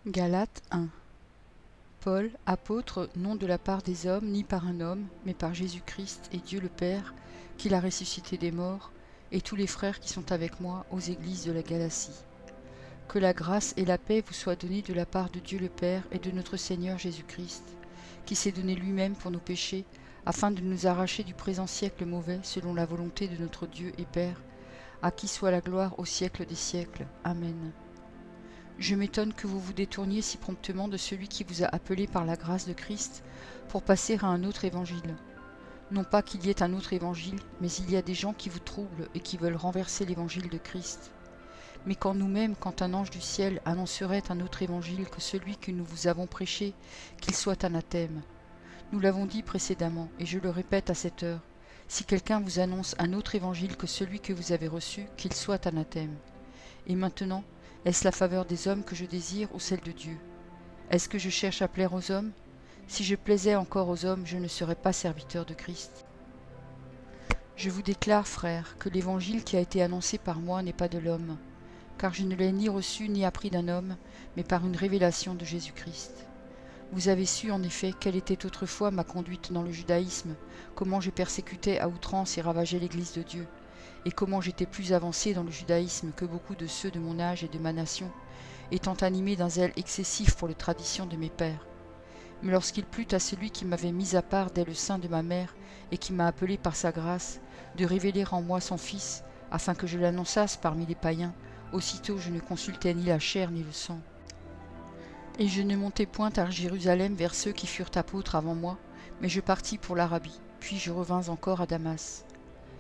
Galates 1. Paul, apôtre, non de la part des hommes, ni par un homme, mais par Jésus-Christ et Dieu le Père, qui l'a ressuscité des morts, et tous les frères qui sont avec moi aux églises de la Galatie. Que la grâce et la paix vous soient données de la part de Dieu le Père et de notre Seigneur Jésus-Christ, qui s'est donné lui-même pour nos péchés, afin de nous arracher du présent siècle mauvais, selon la volonté de notre Dieu et Père, à qui soit la gloire au siècle des siècles. Amen. Je m'étonne que vous vous détourniez si promptement de celui qui vous a appelé par la grâce de Christ pour passer à un autre évangile. Non pas qu'il y ait un autre évangile, mais il y a des gens qui vous troublent et qui veulent renverser l'évangile de Christ. Mais quand nous-mêmes, quand un ange du ciel annoncerait un autre évangile que celui que nous vous avons prêché, qu'il soit anathème. Nous l'avons dit précédemment, et je le répète à cette heure, si quelqu'un vous annonce un autre évangile que celui que vous avez reçu, qu'il soit anathème. Et maintenant, est-ce la faveur des hommes que je désire ou celle de Dieu? Est-ce que je cherche à plaire aux hommes? Si je plaisais encore aux hommes, je ne serais pas serviteur de Christ. Je vous déclare, frères, que l'évangile qui a été annoncé par moi n'est pas de l'homme, car je ne l'ai ni reçu ni appris d'un homme, mais par une révélation de Jésus-Christ. Vous avez su en effet quelle était autrefois ma conduite dans le judaïsme, comment je persécutais à outrance et ravageais l'Église de Dieu, et comment j'étais plus avancé dans le judaïsme que beaucoup de ceux de mon âge et de ma nation, étant animé d'un zèle excessif pour les traditions de mes pères. Mais lorsqu'il plut à celui qui m'avait mis à part dès le sein de ma mère, et qui m'a appelé par sa grâce, de révéler en moi son Fils, afin que je l'annonçasse parmi les païens, aussitôt je ne consultais ni la chair ni le sang. Et je ne montai point à Jérusalem vers ceux qui furent apôtres avant moi, mais je partis pour l'Arabie, puis je revins encore à Damas.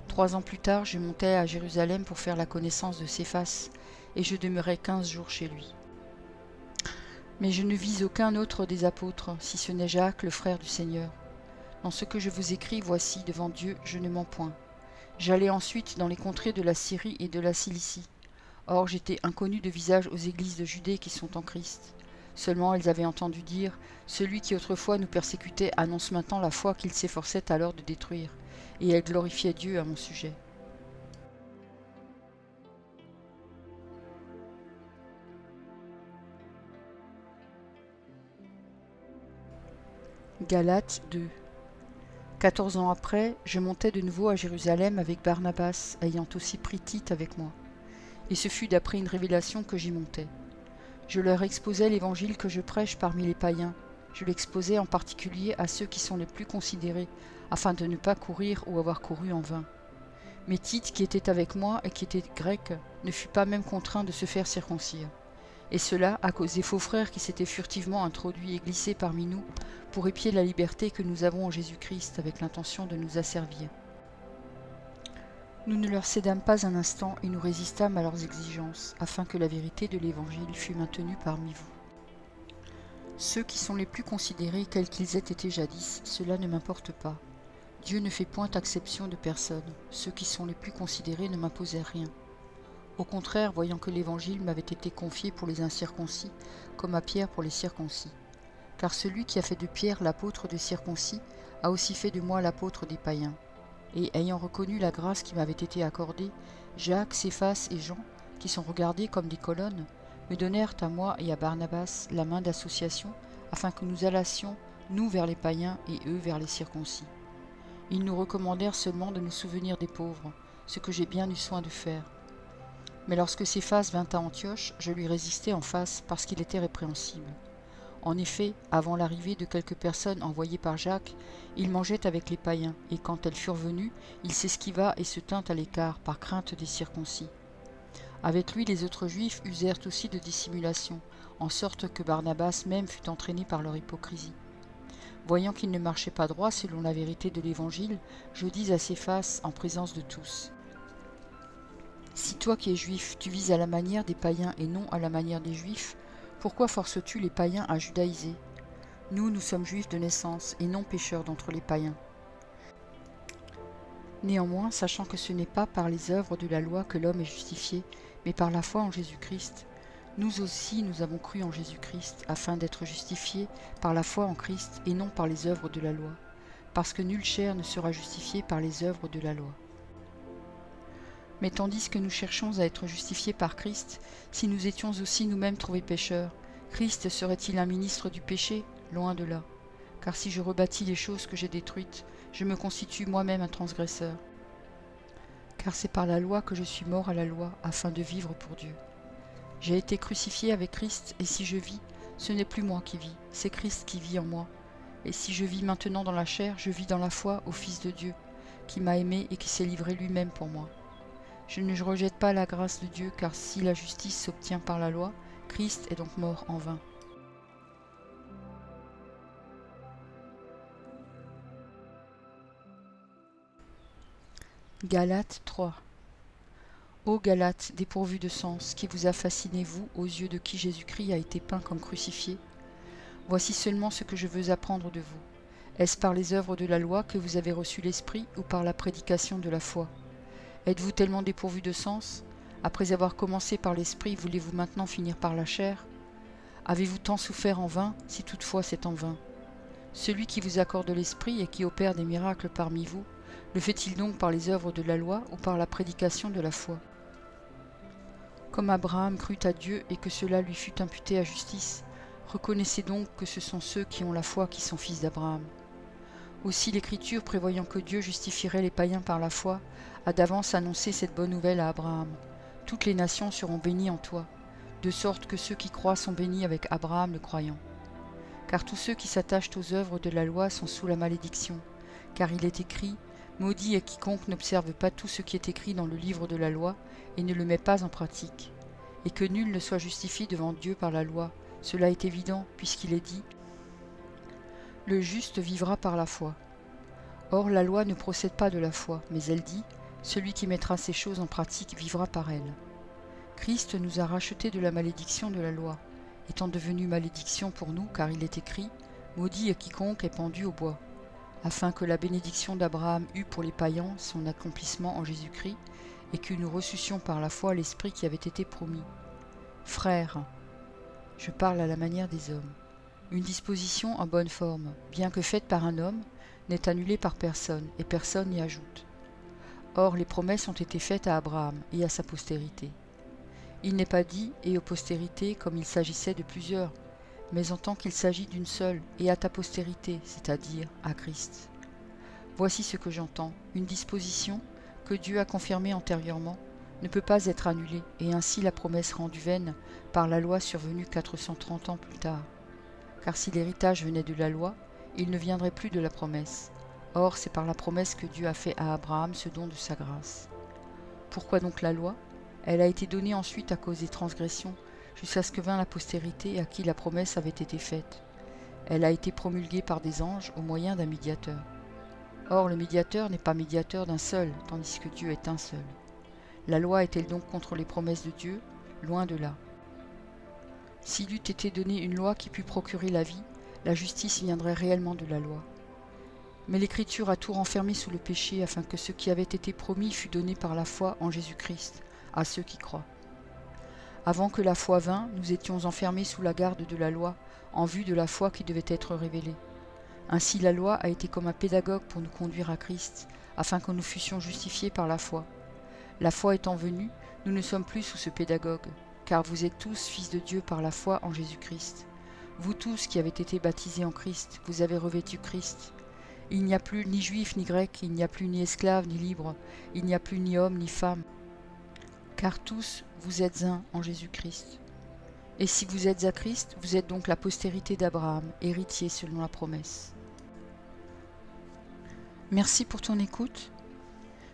3 ans plus tard, je montai à Jérusalem pour faire la connaissance de Céphas, et je demeurai 15 jours chez lui. Mais je ne vis aucun autre des apôtres, si ce n'est Jacques, le frère du Seigneur. Dans ce que je vous écris, voici, devant Dieu, je ne mens point. J'allai ensuite dans les contrées de la Syrie et de la Cilicie. Or j'étais inconnu de visage aux églises de Judée qui sont en Christ. Seulement elles avaient entendu dire, celui qui autrefois nous persécutait annonce maintenant la foi qu'il s'efforçait alors de détruire. Et elle glorifiait Dieu à mon sujet. Galates 2. 14 ans après, je montai de nouveau à Jérusalem avec Barnabas, ayant aussi pris Tite avec moi. Et ce fut d'après une révélation que j'y montai. Je leur exposai l'évangile que je prêche parmi les païens. Je l'exposai en particulier à ceux qui sont les plus considérés, afin de ne pas courir ou avoir couru en vain. Mais Tite, qui était avec moi et qui était grec, ne fut pas même contraint de se faire circoncire. Et cela à cause des faux frères qui s'étaient furtivement introduits et glissés parmi nous pour épier la liberté que nous avons en Jésus-Christ avec l'intention de nous asservir. Nous ne leur cédâmes pas un instant et nous résistâmes à leurs exigences, afin que la vérité de l'Évangile fût maintenue parmi vous. Ceux qui sont les plus considérés, quels qu'ils aient été jadis, cela ne m'importe pas. Dieu ne fait point exception de personne. Ceux qui sont les plus considérés ne m'imposaient rien. Au contraire, voyant que l'Évangile m'avait été confié pour les incirconcis, comme à Pierre pour les circoncis. Car celui qui a fait de Pierre l'apôtre des circoncis a aussi fait de moi l'apôtre des païens. Et ayant reconnu la grâce qui m'avait été accordée, Jacques, Céphas et Jean, qui sont regardés comme des colonnes, me donnèrent à moi et à Barnabas la main d'association, afin que nous allassions, nous vers les païens et eux vers les circoncis. Ils nous recommandèrent seulement de nous souvenir des pauvres, ce que j'ai bien eu soin de faire. Mais lorsque Céphas vint à Antioche, je lui résistai en face parce qu'il était répréhensible. En effet, avant l'arrivée de quelques personnes envoyées par Jacques, il mangeait avec les païens, et quand elles furent venues, il s'esquiva et se tint à l'écart par crainte des circoncis. Avec lui, les autres juifs usèrent aussi de dissimulation, en sorte que Barnabas même fut entraîné par leur hypocrisie. Voyant qu'il ne marchait pas droit selon la vérité de l'Évangile, je dis à Céphas en présence de tous: « Si toi qui es juif, tu vises à la manière des païens et non à la manière des juifs, pourquoi forces-tu les païens à judaïser? Nous sommes juifs de naissance et non pécheurs d'entre les païens. Néanmoins, sachant que ce n'est pas par les œuvres de la loi que l'homme est justifié, mais par la foi en Jésus-Christ, nous aussi nous avons cru en Jésus-Christ, afin d'être justifiés par la foi en Christ et non par les œuvres de la loi, parce que nulle chair ne sera justifiée par les œuvres de la loi. Mais tandis que nous cherchons à être justifiés par Christ, si nous étions aussi nous-mêmes trouvés pécheurs, Christ serait-il un ministre du péché? Loin de là. Car si je rebâtis les choses que j'ai détruites, je me constitue moi-même un transgresseur. Car c'est par la loi que je suis mort à la loi, afin de vivre pour Dieu. J'ai été crucifié avec Christ, et si je vis, ce n'est plus moi qui vis, c'est Christ qui vit en moi. Et si je vis maintenant dans la chair, je vis dans la foi au Fils de Dieu, qui m'a aimé et qui s'est livré lui-même pour moi. Je ne rejette pas la grâce de Dieu, car si la justice s'obtient par la loi, Christ est donc mort en vain. Galates 3. Ô Galates, dépourvus de sens, qui vous a fasciné, vous, aux yeux de qui Jésus-Christ a été peint comme crucifié? Voici seulement ce que je veux apprendre de vous. Est-ce par les œuvres de la loi que vous avez reçu l'Esprit, ou par la prédication de la foi? Êtes-vous tellement dépourvus de sens? Après avoir commencé par l'Esprit, voulez-vous maintenant finir par la chair? Avez-vous tant souffert en vain, si toutefois c'est en vain? Celui qui vous accorde l'Esprit et qui opère des miracles parmi vous, le fait-il donc par les œuvres de la loi ou par la prédication de la foi? Comme Abraham crut à Dieu et que cela lui fut imputé à justice, reconnaissez donc que ce sont ceux qui ont la foi qui sont fils d'Abraham. Aussi l'Écriture, prévoyant que Dieu justifierait les païens par la foi, a d'avance annoncé cette bonne nouvelle à Abraham. Toutes les nations seront bénies en toi, de sorte que ceux qui croient sont bénis avec Abraham le croyant. Car tous ceux qui s'attachent aux œuvres de la loi sont sous la malédiction, car il est écrit « Maudit est quiconque n'observe pas tout ce qui est écrit dans le livre de la loi et ne le met pas en pratique. Et que nul ne soit justifié devant Dieu par la loi, cela est évident, puisqu'il est dit « Le juste vivra par la foi ». Or la loi ne procède pas de la foi, mais elle dit « Celui qui mettra ces choses en pratique vivra par elles ». Christ nous a rachetés de la malédiction de la loi, étant devenu malédiction pour nous, car il est écrit « Maudit est quiconque est pendu au bois », afin que la bénédiction d'Abraham eût pour les païens son accomplissement en Jésus-Christ, et que nous reçussions par la foi l'Esprit qui avait été promis. Frères, je parle à la manière des hommes. Une disposition en bonne forme, bien que faite par un homme, n'est annulée par personne, et personne n'y ajoute. Or les promesses ont été faites à Abraham et à sa postérité. Il n'est pas dit « et aux postérités » comme il s'agissait de plusieurs, mais en tant qu'il s'agit d'une seule, et à ta postérité, c'est-à-dire à Christ. Voici ce que j'entends, une disposition que Dieu a confirmée antérieurement ne peut pas être annulée, et ainsi la promesse rendue vaine par la loi survenue 430 ans plus tard. Car si l'héritage venait de la loi, il ne viendrait plus de la promesse. Or, c'est par la promesse que Dieu a fait à Abraham ce don de sa grâce. Pourquoi donc la loi? Elle a été donnée ensuite à cause des transgressions, jusqu'à ce que vint la postérité à qui la promesse avait été faite. Elle a été promulguée par des anges au moyen d'un médiateur. Or, le médiateur n'est pas médiateur d'un seul, tandis que Dieu est un seul. La loi est-elle donc contre les promesses de Dieu? Loin de là. S'il eût été donné une loi qui pût procurer la vie, la justice viendrait réellement de la loi. Mais l'Écriture a tout renfermé sous le péché afin que ce qui avait été promis fût donné par la foi en Jésus-Christ à ceux qui croient. Avant que la foi vînt, nous étions enfermés sous la garde de la loi, en vue de la foi qui devait être révélée. Ainsi la loi a été comme un pédagogue pour nous conduire à Christ, afin que nous fussions justifiés par la foi. La foi étant venue, nous ne sommes plus sous ce pédagogue, car vous êtes tous fils de Dieu par la foi en Jésus-Christ. Vous tous qui avez été baptisés en Christ, vous avez revêtu Christ. Il n'y a plus ni juif ni grec, il n'y a plus ni esclave ni libre, il n'y a plus ni homme ni femme, car tous vous êtes un en Jésus-Christ. Et si vous êtes à Christ, vous êtes donc la postérité d'Abraham, héritier selon la promesse. Merci pour ton écoute.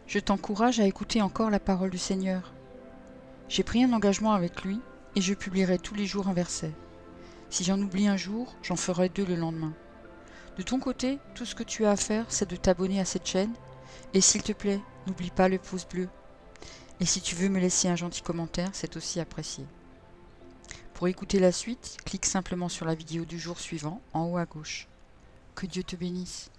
Je t'encourage à écouter encore la parole du Seigneur. J'ai pris un engagement avec lui et je publierai tous les jours un verset. Si j'en oublie un jour, j'en ferai 2 le lendemain. De ton côté, tout ce que tu as à faire, c'est de t'abonner à cette chaîne. Et s'il te plaît, n'oublie pas le pouce bleu. Et si tu veux me laisser un gentil commentaire, c'est aussi apprécié. Pour écouter la suite, clique simplement sur la vidéo du jour suivant, en haut à gauche. Que Dieu te bénisse.